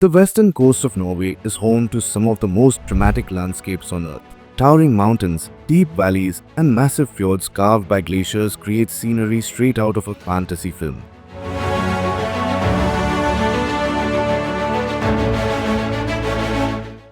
The western coast of Norway is home to some of the most dramatic landscapes on Earth. Towering mountains, deep valleys, and massive fjords carved by glaciers create scenery straight out of a fantasy film.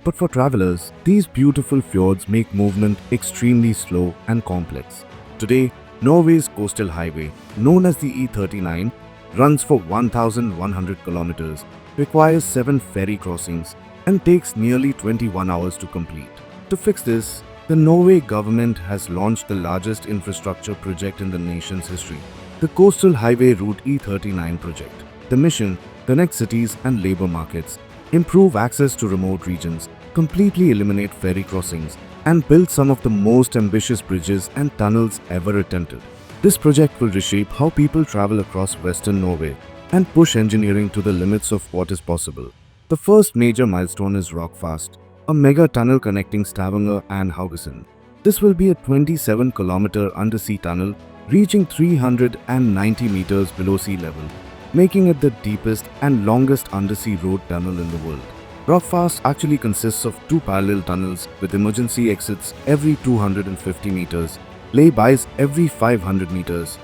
But for travelers, these beautiful fjords make movement extremely slow and complex. Today, Norway's coastal highway, known as the E39, runs for 1,100 kilometers, requires 7 ferry crossings, and takes nearly 21 hours to complete. To fix this, the Norway government has launched the largest infrastructure project in the nation's history, the Coastal Highway Route E39 project. The mission: connect cities and labor markets, improve access to remote regions, completely eliminate ferry crossings, and build some of the most ambitious bridges and tunnels ever attempted. This project will reshape how people travel across Western Norway and push engineering to the limits of what is possible. The first major milestone is Rockfast, a mega tunnel connecting Stavanger and Haugesund. This will be a 27-kilometer undersea tunnel reaching 390 meters below sea level, making it the deepest and longest undersea road tunnel in the world. Rockfast actually consists of 2 parallel tunnels with emergency exits every 250 meters, laybys every 500 meters,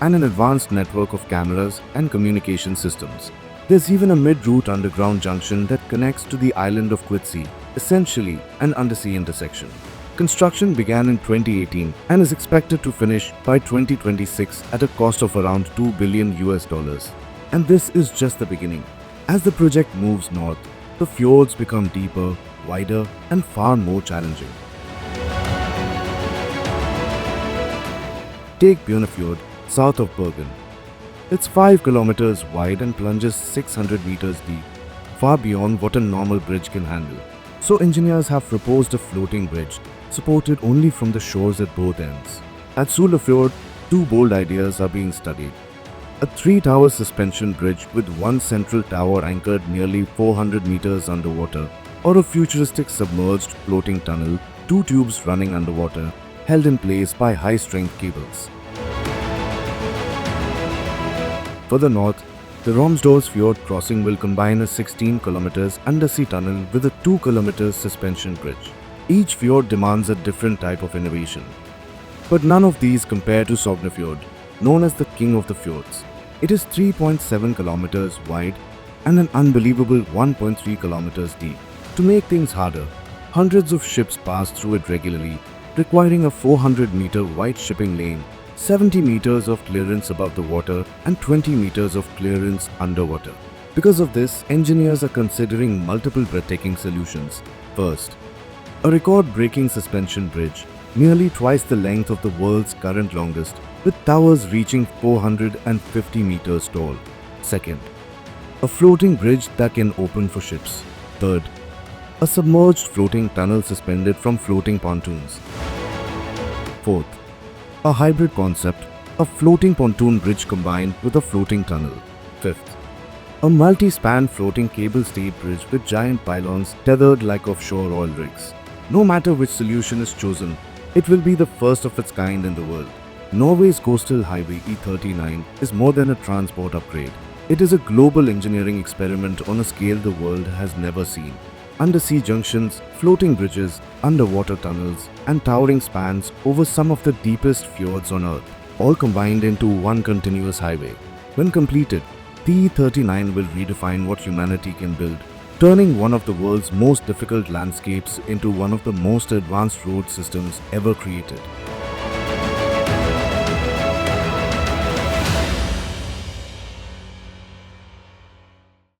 and an advanced network of cameras and communication systems. There's even a mid-route underground junction that connects to the island of Kvitsøy, essentially an undersea intersection. Construction began in 2018 and is expected to finish by 2026 at a cost of around $2 billion. And this is just the beginning. As the project moves north, the fjords become deeper, wider, and far more challenging. Take Bjørnafjord, south of Bergen. It's 5 kilometers wide and plunges 600 meters deep, far beyond what a normal bridge can handle. So engineers have proposed a floating bridge, supported only from the shores at both ends. At Sulafjord, 2 bold ideas are being studied. A 3-tower suspension bridge with one central tower anchored nearly 400 meters underwater, or a futuristic submerged floating tunnel, 2 tubes running underwater, held in place by high-strength cables. Further north, the Romsdalsfjord crossing will combine a 16 kilometers undersea tunnel with a 2 kilometers suspension bridge. Each fjord demands a different type of innovation. But none of these compare to Sognefjord, known as the king of the fjords. It is 3.7 kilometers wide and an unbelievable 1.3 kilometers deep. To make things harder, hundreds of ships pass through it regularly, requiring a 400-meter wide shipping lane, 70 meters of clearance above the water, and 20 meters of clearance underwater. Because of this, engineers are considering multiple breathtaking solutions. First, a record-breaking suspension bridge, nearly twice the length of the world's current longest, with towers reaching 450 meters tall. Second, a floating bridge that can open for ships. Third, a submerged floating tunnel suspended from floating pontoons. Fourth, a hybrid concept, a floating pontoon bridge combined with a floating tunnel. Fifth, a multi-span floating cable-stayed bridge with giant pylons tethered like offshore oil rigs. No matter which solution is chosen, it will be the first of its kind in the world. Norway's Coastal Highway E39 is more than a transport upgrade. It is a global engineering experiment on a scale the world has never seen. Undersea junctions, floating bridges, underwater tunnels, and towering spans over some of the deepest fjords on Earth, all combined into one continuous highway. When completed, the E39 will redefine what humanity can build, turning one of the world's most difficult landscapes into one of the most advanced road systems ever created.